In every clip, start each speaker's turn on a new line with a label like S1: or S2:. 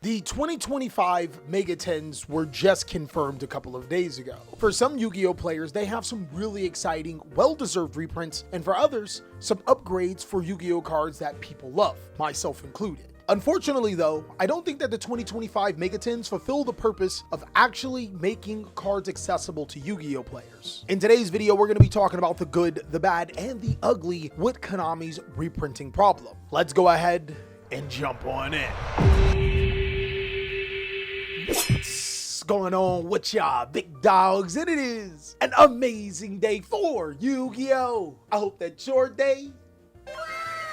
S1: The 2025 Megatins were just confirmed a couple of days ago. For some Yu-Gi-Oh players, they have some really exciting, well-deserved reprints, and for others, some upgrades for Yu-Gi-Oh cards that people love, myself included. Unfortunately though, I don't think that the 2025 Megatins fulfill the purpose of actually making cards accessible to Yu-Gi-Oh players. In today's video, we're going to be talking about the good, the bad, and the ugly with Konami's reprinting problem. Let's go ahead and jump on in. What's going on with y'all big dogs? And it is an amazing day for Yu-Gi-Oh! I hope that your day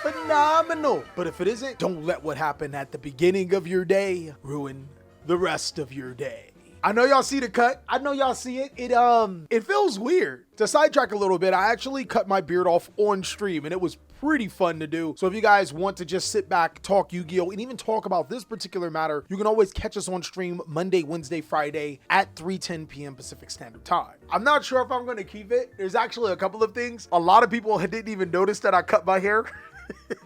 S1: phenomenal. But if it isn't, don't let what happened at the beginning of your day ruin the rest of your day. I know y'all see the cut. I know y'all see it. It feels weird. To sidetrack a little bit, I actually cut my beard off on stream and it was pretty fun to do. So if you guys want to just sit back, talk Yu-Gi-Oh, and even talk about this particular matter, you can always catch us on stream Monday, Wednesday, Friday at 3:10 p.m. Pacific Standard Time. I'm not sure if I'm going to keep it. There's actually a couple of things. A lot of people didn't even notice that I cut my hair.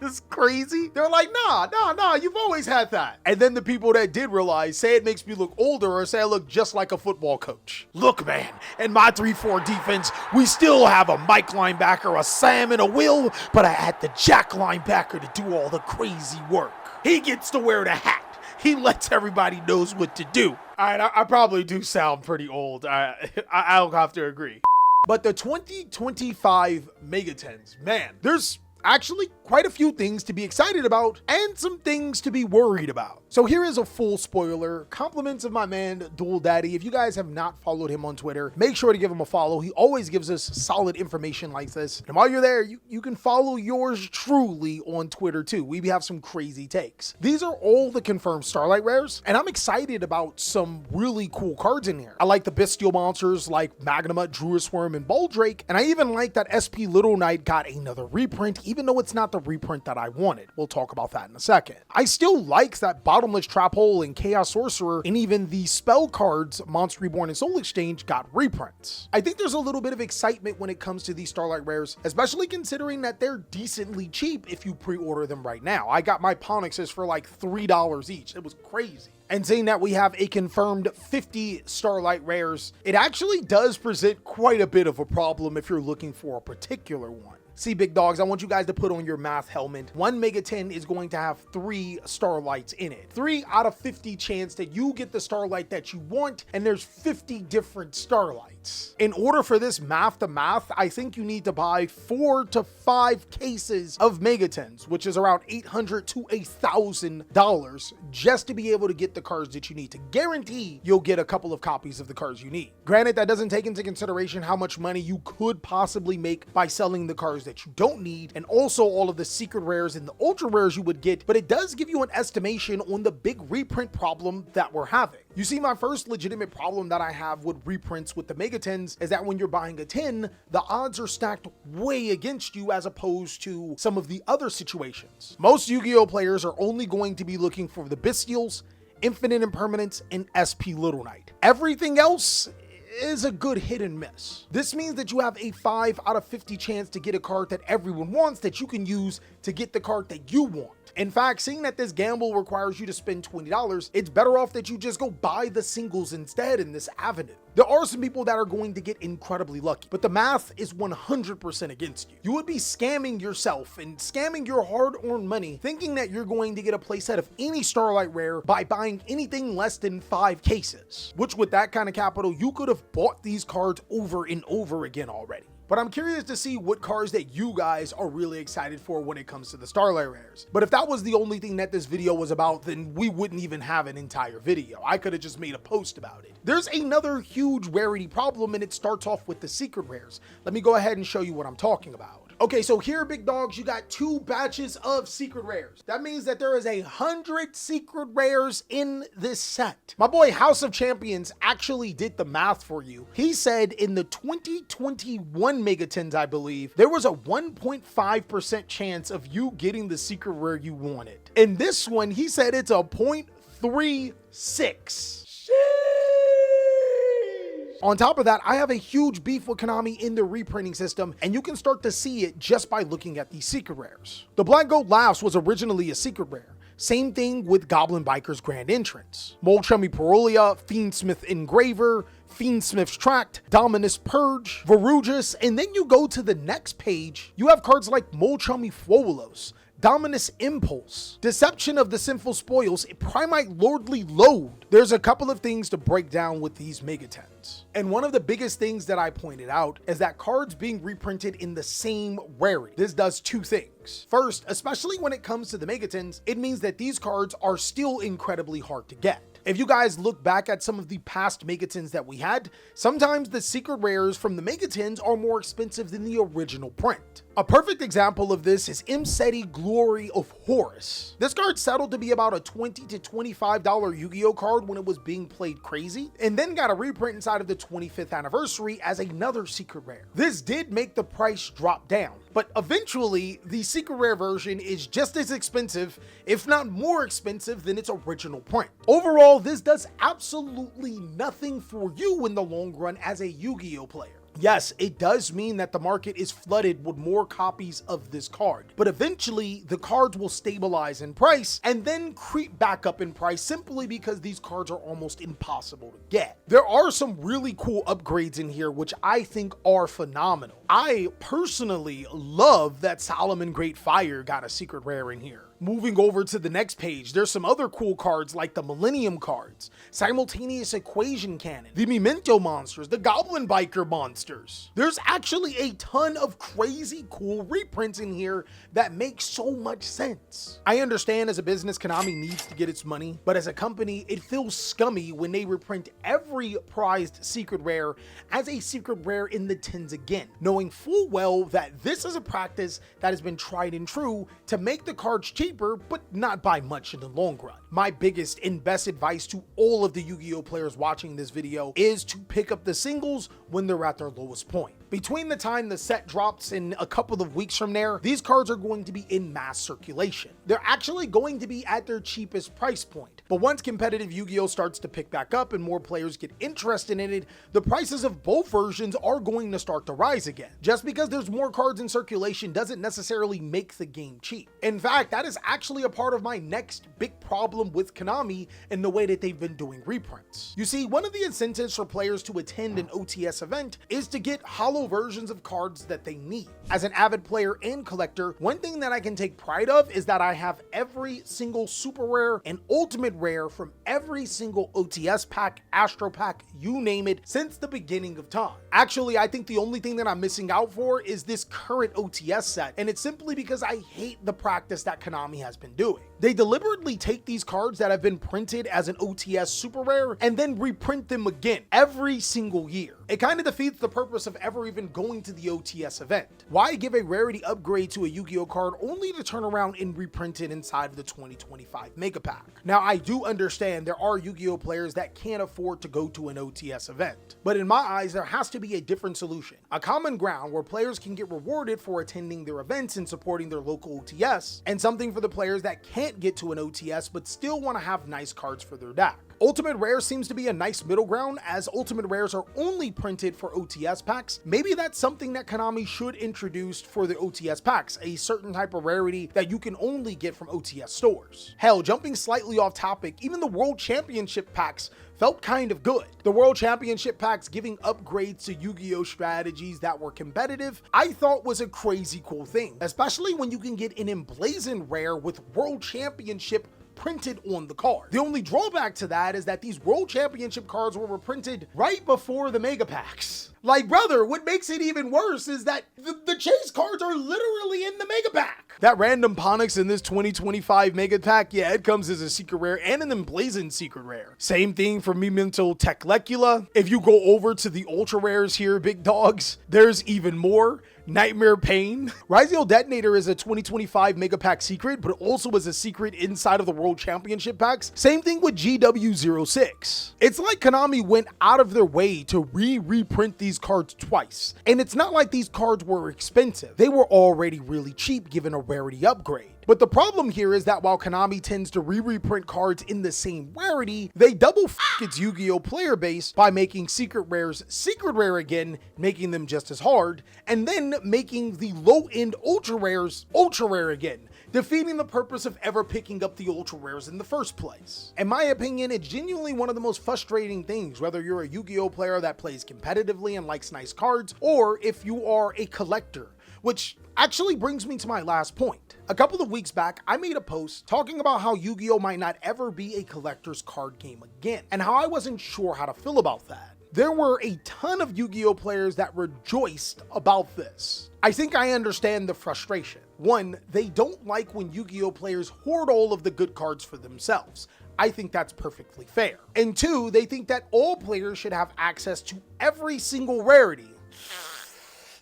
S1: It's crazy. They're like, nah, you've always had that. And then the people that did realize say it makes me look older or say I look just like a football coach. Look, man, in my 3-4 defense, we still have a Mike linebacker, a Sam, and a Will, but I had the Jack linebacker to do all the crazy work. He gets to wear the hat. He lets everybody knows what to do. All right, I probably do sound pretty old. I'll have to agree. But the 2025 Megatins, man, there's actually quite a few things to be excited about and some things to be worried about. So here is a full spoiler. Compliments of my man Dual Daddy. If you guys have not followed him on Twitter, make sure to give him a follow. He always gives us solid information like this. And while you're there, you can follow yours truly on Twitter too. We have some crazy takes. These are all the confirmed Starlight rares, and I'm excited about some really cool cards in here. I like the bestial monsters like Magnuma, Druisworm, and Baldrake, and I even like that SP Little Knight got another reprint, even though it's not the reprint that I wanted. We'll talk about that in a second. I still like that Bottomless Trap Hole and Chaos Sorcerer, and even the spell cards Monster Reborn and Soul Exchange got reprints. I think there's a little bit of excitement when it comes to these Starlight rares, especially considering that they're decently cheap if you pre-order them right now. I got my Ponixes for like $3 each. It was crazy. And saying that we have a confirmed 50 Starlight rares, it actually does present quite a bit of a problem if you're looking for a particular one. See, big dogs, I want you guys to put on your math helmet. One Megatin is going to have 3 Starlights in it. 3 out of 50 chance that you get the Starlight that you want, and there's 50 different Starlights. In order for this math to math, I think you need to buy 4 to 5 cases of Megatins, which is around $800 to $1,000 just to be able to get the cards that you need to guarantee you'll get a couple of copies of the cards you need. Granted, that doesn't take into consideration how much money you could possibly make by selling the cards that you don't need, and also all of the secret rares and the ultra rares you would get, but it does give you an estimation on the big reprint problem that we're having. You see, my first legitimate problem that I have with reprints with the Megatins is that when you're buying a tin, the odds are stacked way against you as opposed to some of the other situations. Most Yu-Gi-Oh players are only going to be looking for the Bestials, Infinite Impermanence, and SP Little Knight. Everything else is a good hit and miss. This means that you have a 5 out of 50 chance to get a card that everyone wants that you can use to get the card that you want. In fact, seeing that this gamble requires you to spend $20, it's better off that you just go buy the singles instead in this avenue. There are some people that are going to get incredibly lucky, but the math is 100% against you. You would be scamming yourself and scamming your hard-earned money thinking that you're going to get a playset of any Starlight rare by buying anything less than 5 cases, which with that kind of capital, you could have bought these cards over and over again already. But I'm curious to see what cards that you guys are really excited for when it comes to the Starlight rares. But if that was the only thing that this video was about, then we wouldn't even have an entire video. I could have just made a post about it. There's another huge rarity problem, and it starts off with the secret rares. Let me go ahead and show you what I'm talking about. Okay, so here, big dogs, you got 2 batches of secret rares. That means that there is 100 secret rares in this set. My boy House of Champions actually did the math for you. He said in the 2021 Megatins, I believe, there was a 1.5% chance of you getting the secret rare you wanted. In this one, he said it's a 0.36. On top of that, I have a huge beef with Konami in their reprinting system, and you can start to see it just by looking at these secret rares. The Black Gold Laughs was originally a secret rare. Same thing with Goblin Biker's Grand Entrance, Molchummy Parolia, Fiendsmith Engraver, Fiendsmith's Tract, Dominus Purge, Verugus, and then you go to the next page, you have cards like Molchummy Fuolos, Dominus Impulse, Deception of the Sinful Spoils, Primite Lordly Load. There's a couple of things to break down with these Megatins. And one of the biggest things that I pointed out is that cards being reprinted in the same rarity. This does two things. First, especially when it comes to the Megatins, it means that these cards are still incredibly hard to get. If you guys look back at some of the past Megatins that we had, sometimes the secret rares from the Megatins are more expensive than the original print. A perfect example of this is Imseti Glory of Horus. This card settled to be about a $20 to $25 Yu-Gi-Oh card when it was being played crazy, and then got a reprint inside of the 25th anniversary as another secret rare. This did make the price drop down, but eventually the secret rare version is just as expensive, if not more expensive than its original print. Overall, this does absolutely nothing for you in the long run as a Yu-Gi-Oh player. Yes, it does mean that the market is flooded with more copies of this card, but eventually the cards will stabilize in price and then creep back up in price simply because these cards are almost impossible to get. There are some really cool upgrades in here which I think are phenomenal. I personally love that Solomon Great Fire got a secret rare in here. Moving over to the next page, there's some other cool cards like the Millennium cards, Simultaneous Equation Cannon, the Memento monsters, the Goblin Biker monsters. There's actually a ton of crazy cool reprints in here that make so much sense. I understand as a business, Konami needs to get its money, but as a company, it feels scummy when they reprint every prized secret rare as a secret rare in the tens again, knowing full well that this is a practice that has been tried and true to make the cards cheap, but not by much in the long run. My biggest and best advice to all of the Yu-Gi-Oh players watching this video is to pick up the singles when they're at their lowest point. Between the time the set drops in a couple of weeks from there, these cards are going to be in mass circulation. They're actually going to be at their cheapest price point. But once competitive Yu-Gi-Oh starts to pick back up and more players get interested in it, the prices of both versions are going to start to rise again. Just because there's more cards in circulation doesn't necessarily make the game cheap. In fact, that is actually a part of my next big problem with Konami and the way that they've been doing reprints. You see, one of the incentives for players to attend an OTS event is to get holo versions of cards that they need. As an avid player and collector, one thing that I can take pride of is that I have every single super rare and ultimate rare from every single OTS pack, Astro pack, you name it, since the beginning of time. Actually, I think the only thing that I'm missing out for is this current OTS set, and it's simply because I hate the practice that Konami has been doing. They deliberately take these cards that have been printed as an OTS super rare and then reprint them again every single year. It kind of defeats the purpose of ever even going to the OTS event. Why give a rarity upgrade to a Yu-Gi-Oh card only to turn around and reprint it inside of the 2025 Mega Pack? Now, I do understand there are Yu-Gi-Oh players that can't afford to go to an OTS event, but in my eyes, there has to be a different solution. A common ground where players can get rewarded for attending their events and supporting their local OTS, and something for the players that can't get to an OTS but still want to have nice cards for their deck. Ultimate Rare seems to be a nice middle ground, as Ultimate Rares are only printed for OTS packs. Maybe that's something that Konami should introduce for the OTS packs, a certain type of rarity that you can only get from OTS stores. Hell, jumping slightly off topic, even the World Championship packs felt kind of good. The World Championship packs giving upgrades to Yu-Gi-Oh strategies that were competitive, I thought was a crazy cool thing, especially when you can get an emblazoned rare with World Championship printed on the card. The only drawback to that is that these World Championship cards were reprinted right before the Mega Packs. Like, brother, what makes it even worse is that the chase cards are literally in the Mega Pack. That random Ponix in this 2025 Mega Pack, yeah, it comes as a secret rare and an emblazoned secret rare. Same thing for Memento Teclecula. If you go over to the ultra rares here, big dogs, there's even more. Nightmare Pain. Ryziel Detonator is a 2025 Mega Pack secret, but also is a secret inside of the World Championship packs. Same thing with GW06. It's like Konami went out of their way to reprint these cards twice. And it's not like these cards were expensive. They were already really cheap given a rarity upgrade. But the problem here is that while Konami tends to reprint cards in the same rarity, they double its Yu-Gi-Oh player base by making secret rares secret rare again, making them just as hard, and then making the low-end ultra rares ultra rare again, defeating the purpose of ever picking up the ultra rares in the first place. In my opinion, it's genuinely one of the most frustrating things, whether you're a Yu-Gi-Oh player that plays competitively and likes nice cards, or if you are a collector, which actually brings me to my last point. A couple of weeks back, I made a post talking about how Yu-Gi-Oh might not ever be a collector's card game again, and how I wasn't sure how to feel about that. There were a ton of Yu-Gi-Oh players that rejoiced about this. I think I understand the frustration. One, they don't like when Yu-Gi-Oh players hoard all of the good cards for themselves. I think that's perfectly fair. And two, they think that all players should have access to every single rarity.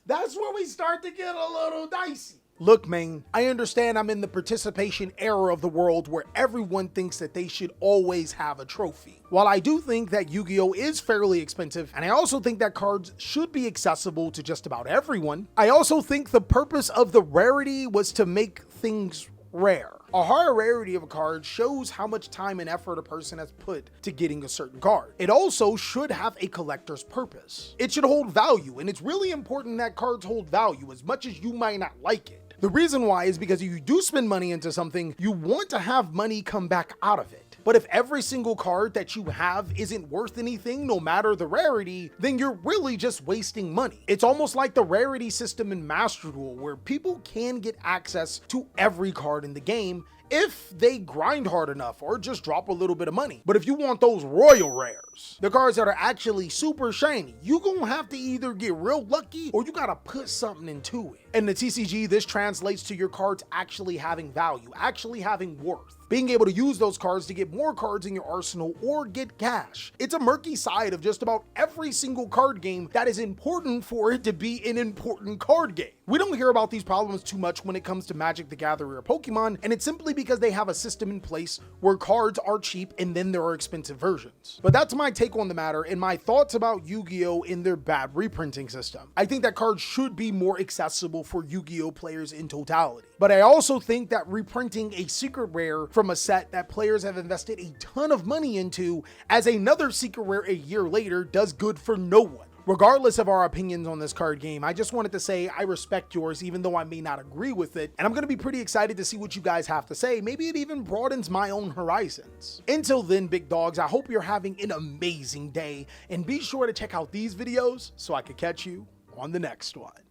S1: That's where we start to get a little dicey. Look, man, I understand I'm in the participation era of the world where everyone thinks that they should always have a trophy. While I do think that Yu-Gi-Oh is fairly expensive, and I also think that cards should be accessible to just about everyone, I also think the purpose of the rarity was to make things rare. A higher rarity of a card shows how much time and effort a person has put to getting a certain card. It also should have a collector's purpose. It should hold value, and it's really important that cards hold value as much as you might not like it. The reason why is because if you do spend money into something, you want to have money come back out of it. But if every single card that you have isn't worth anything, no matter the rarity, then you're really just wasting money. It's almost like the rarity system in Master Duel, where people can get access to every card in the game if they grind hard enough or just drop a little bit of money. But if you want those royal rares, the cards that are actually super shiny, you gonna have to either get real lucky or you gotta put something into it. In the TCG, this translates to your cards actually having value, actually having worth. Being able to use those cards to get more cards in your arsenal or get cash. It's a murky side of just about every single card game that is important for it to be an important card game. We don't hear about these problems too much when it comes to Magic the Gathering or Pokemon, and it's simply because they have a system in place where cards are cheap and then there are expensive versions. But that's my take on the matter and my thoughts about Yu-Gi-Oh in their bad reprinting system. I think that cards should be more accessible for Yu-Gi-Oh players in totality. But I also think that reprinting a secret rare from a set that players have invested a ton of money into as another secret rare a year later does good for no one. Regardless of our opinions on this card game, I just wanted to say I respect yours even though I may not agree with it, and I'm going to be pretty excited to see what you guys have to say. Maybe it even broadens my own horizons. Until then, big dogs, I hope you're having an amazing day, and be sure to check out these videos so I could catch you on the next one.